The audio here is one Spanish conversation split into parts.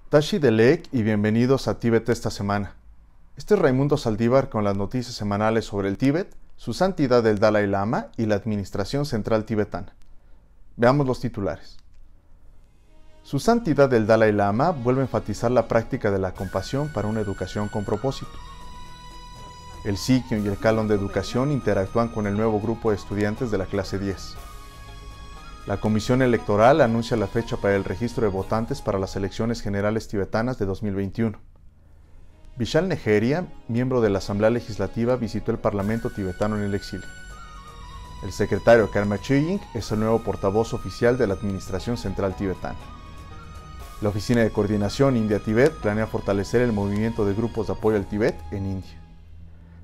Tashi Delek y bienvenidos a Tíbet esta semana. Este es Raimundo Saldívar con las noticias semanales sobre el Tíbet, su santidad el Dalai Lama y la Administración Central Tibetana. Veamos los titulares. Su santidad el Dalai Lama vuelve a enfatizar la práctica de la compasión para una educación con propósito. El Sikyon y el Calon de Educación interactúan con el nuevo grupo de estudiantes de la clase 10. La Comisión Electoral anuncia la fecha para el registro de votantes para las elecciones generales tibetanas de 2021. Vishal Neheria, miembro de la Asamblea Legislativa, visitó el Parlamento tibetano en el exilio. El secretario Karma Chögying es el nuevo portavoz oficial de la Administración Central Tibetana. La Oficina de Coordinación India-Tibet planea fortalecer el movimiento de grupos de apoyo al Tibet en India.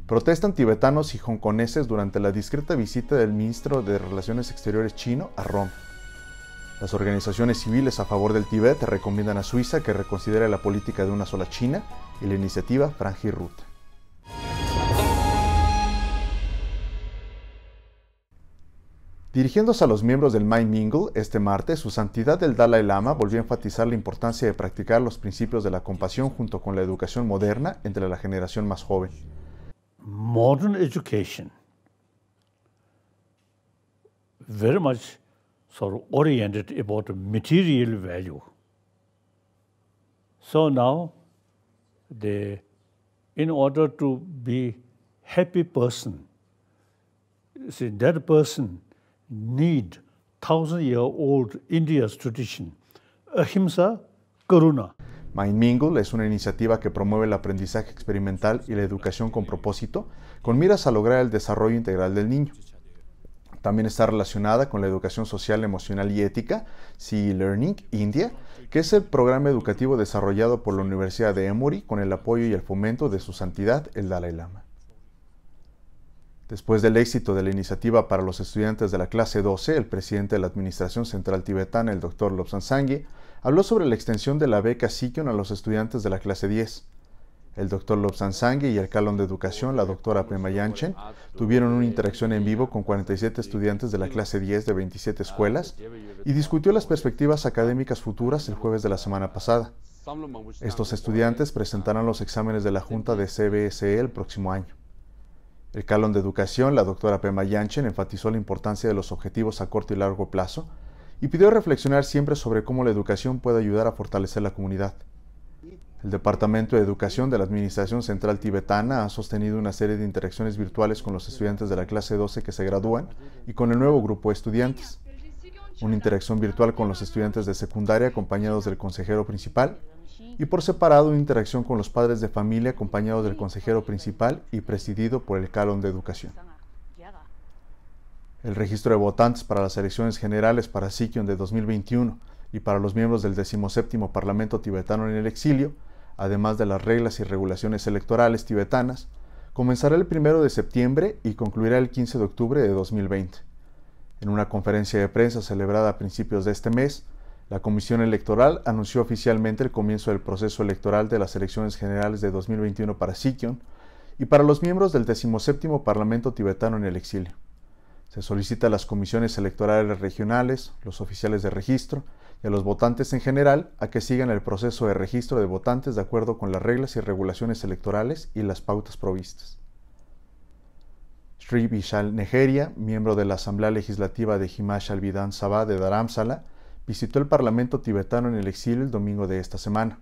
Protestan tibetanos y hongkoneses durante la discreta visita del ministro de Relaciones Exteriores chino a Roma. Las organizaciones civiles a favor del Tíbet recomiendan a Suiza que reconsidere la política de una sola China y la iniciativa Franja y Ruta. Dirigiéndose a los miembros del Mind Mingle este martes, su santidad el Dalai Lama volvió a enfatizar la importancia de practicar los principios de la compasión junto con la educación moderna entre la generación más joven. Modern education very much sort of oriented about material value. So now, in order to be happy person, see, that person need 1,000-year-old India's tradition, ahimsa, karuna. Mind Mingle es una iniciativa que promueve el aprendizaje experimental y la educación con propósito, con miras a lograr el desarrollo integral del niño. También está relacionada con la educación social, emocional y ética, CE Learning India, que es el programa educativo desarrollado por la Universidad de Emory con el apoyo y el fomento de su santidad el Dalai Lama. Después del éxito de la iniciativa para los estudiantes de la clase 12, el presidente de la Administración Central Tibetana, el Dr. Lobsang Sangye, habló sobre la extensión de la beca Sikyon a los estudiantes de la clase 10. El Dr. Lobsang Sangye y el Calon de Educación, la Dra. Pema Yangchen, tuvieron una interacción en vivo con 47 estudiantes de la clase 10 de 27 escuelas y discutió las perspectivas académicas futuras el jueves de la semana pasada. Estos estudiantes presentarán los exámenes de la Junta de CBSE el próximo año. El Calon de Educación, la Dra. Pema Yangchen, enfatizó la importancia de los objetivos a corto y largo plazo y pidió reflexionar siempre sobre cómo la educación puede ayudar a fortalecer la comunidad. El Departamento de Educación de la Administración Central Tibetana ha sostenido una serie de interacciones virtuales con los estudiantes de la clase 12 que se gradúan y con el nuevo grupo de estudiantes. Una interacción virtual con los estudiantes de secundaria acompañados del consejero principal y por separado una interacción con los padres de familia acompañados del consejero principal y presidido por el Calon de Educación. El registro de votantes para las elecciones generales para Sikyon de 2021 y para los miembros del 17º Parlamento tibetano en el exilio, además de las reglas y regulaciones electorales tibetanas, comenzará el 1 de septiembre y concluirá el 15 de octubre de 2020. En una conferencia de prensa celebrada a principios de este mes, la Comisión Electoral anunció oficialmente el comienzo del proceso electoral de las elecciones generales de 2021 para Sikyon y para los miembros del 17º Parlamento tibetano en el exilio. Se solicita a las comisiones electorales regionales, los oficiales de registro y a los votantes en general a que sigan el proceso de registro de votantes de acuerdo con las reglas y regulaciones electorales y las pautas provistas. Sri Vishal Neheria, miembro de la Asamblea Legislativa de Himachal Vidhan Sabha de Dharamsala, visitó el Parlamento tibetano en el exilio el domingo de esta semana.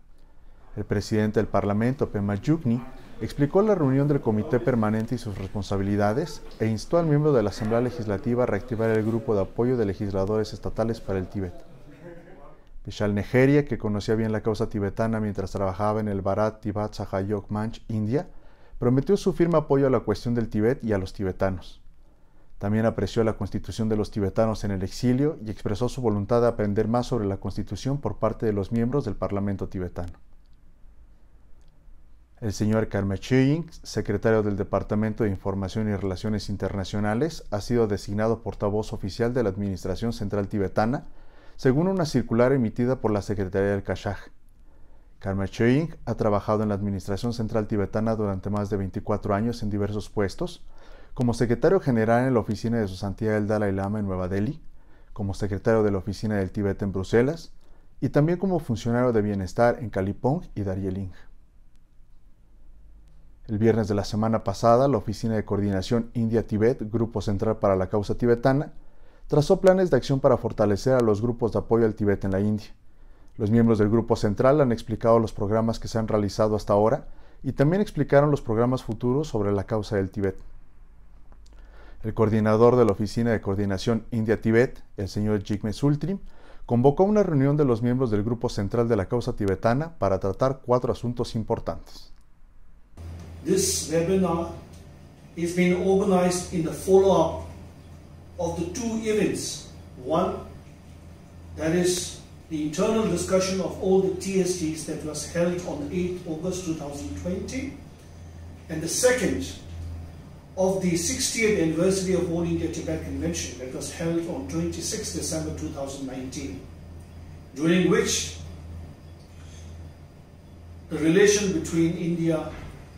El presidente del Parlamento, Pema Yukni, explicó la reunión del Comité Permanente y sus responsabilidades e instó al miembro de la Asamblea Legislativa a reactivar el grupo de apoyo de legisladores estatales para el Tíbet. Vishal Neheria, que conocía bien la causa tibetana mientras trabajaba en el Bharat Tibet Sahayog Manch, India, prometió su firme apoyo a la cuestión del Tíbet y a los tibetanos. También apreció la constitución de los tibetanos en el exilio y expresó su voluntad de aprender más sobre la constitución por parte de los miembros del Parlamento tibetano. El señor Karma Chögying, secretario del Departamento de Información y Relaciones Internacionales, ha sido designado portavoz oficial de la Administración Central Tibetana, según una circular emitida por la Secretaría del Kashaj. Karma Chögying ha trabajado en la Administración Central Tibetana durante más de 24 años en diversos puestos, como secretario general en la oficina de Su Santidad el Dalai Lama en Nueva Delhi, como secretario de la Oficina del Tíbet en Bruselas y también como funcionario de bienestar en Kalimpong y Darjeeling. El viernes de la semana pasada, la Oficina de Coordinación India-Tibet, Grupo Central para la Causa Tibetana, trazó planes de acción para fortalecer a los grupos de apoyo al Tibet en la India. Los miembros del Grupo Central han explicado los programas que se han realizado hasta ahora y también explicaron los programas futuros sobre la causa del Tibet. El coordinador de la Oficina de Coordinación India-Tibet, el señor Jigme Sultrim, convocó una reunión de los miembros del Grupo Central de la Causa Tibetana para tratar 4 asuntos importantes. This webinar is being organized in the follow-up of the 2 events. One, that is the internal discussion of all the TSTs that was held on 8 August 2020, and the second, of the 60th anniversary of All India Tibet Convention that was held on 26 December 2019, during which the relation between India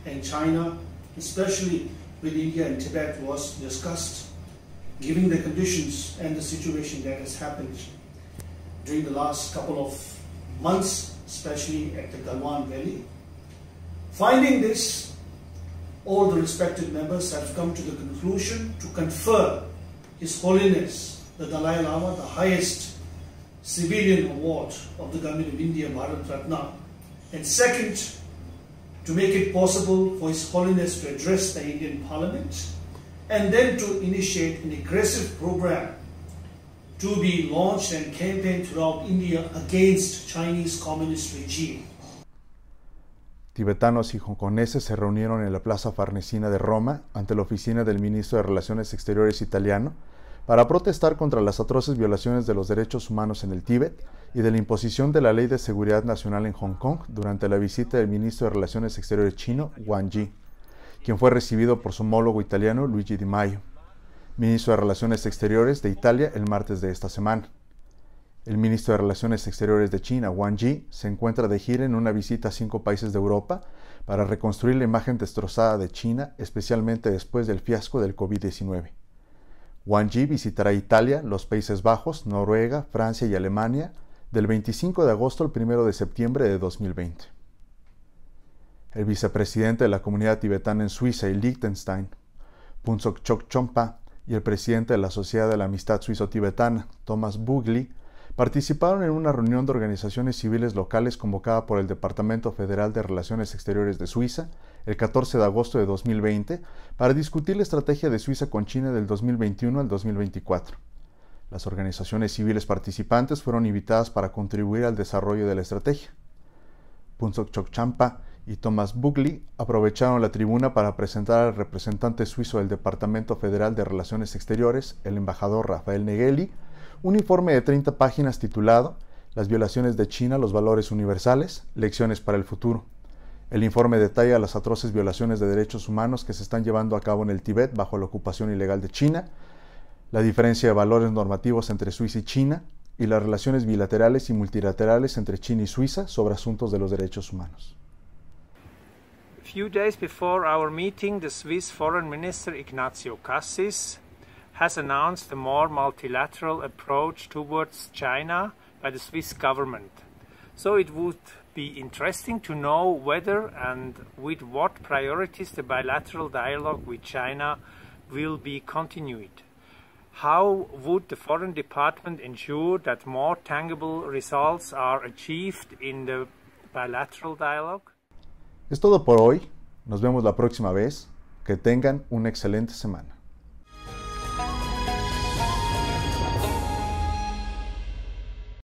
and China, especially with India and Tibet, was discussed, given the conditions and the situation that has happened during the last couple of months, especially at the Galwan Valley. Finding this, all the respected members have come to the conclusion to confer His Holiness the Dalai Lama the highest civilian award of the Government of India, Bharat Ratna, and second, to make it possible for His Holiness to address the Indian Parliament, and then to initiate an aggressive program to be launched and campaigned throughout India against Chinese Communist regime. Tibetanos y hongkoneses se reunieron en la Plaza Farnesina de Roma ante la oficina del ministro de Relaciones Exteriores italiano para protestar contra las atroces violaciones de los derechos humanos en el Tíbet y de la imposición de la Ley de Seguridad Nacional en Hong Kong durante la visita del ministro de Relaciones Exteriores chino, Wang Yi, quien fue recibido por su homólogo italiano Luigi Di Maio, ministro de Relaciones Exteriores de Italia, el martes de esta semana. El ministro de Relaciones Exteriores de China, Wang Yi, se encuentra de gira en una visita a 5 países de Europa para reconstruir la imagen destrozada de China, especialmente después del fiasco del COVID-19. Wang Yi visitará Italia, los Países Bajos, Noruega, Francia y Alemania del 25 de agosto al 1 de septiembre de 2020. El vicepresidente de la comunidad tibetana en Suiza y Liechtenstein, Phuntsok Chokchompa, y el presidente de la Sociedad de la Amistad Suizo-Tibetana, Thomas Bugli, participaron en una reunión de organizaciones civiles locales convocada por el Departamento Federal de Relaciones Exteriores de Suiza el 14 de agosto de 2020 para discutir la estrategia de Suiza con China del 2021 al 2024. Las organizaciones civiles participantes fueron invitadas para contribuir al desarrollo de la estrategia. Phuntsok Chokchampa y Thomas Bugli aprovecharon la tribuna para presentar al representante suizo del Departamento Federal de Relaciones Exteriores, el embajador Rafael Negeli, un informe de 30 páginas titulado Las violaciones de China a los valores universales, lecciones para el futuro. El informe detalla las atroces violaciones de derechos humanos que se están llevando a cabo en el Tíbet bajo la ocupación ilegal de China, la diferencia de valores normativos entre Suiza y China y las relaciones bilaterales y multilaterales entre China y Suiza sobre asuntos de los derechos humanos. A few days before our meeting, the Swiss Foreign Minister Ignazio Cassis has announced a more multilateral approach towards China by the Swiss government. So it would be interesting to know whether and with what priorities the bilateral dialogue with China will be continued. How would the Foreign Department ensure that more tangible results are achieved in the bilateral dialogue? Es todo por hoy. Nos vemos la próxima vez. Que tengan una excelente semana.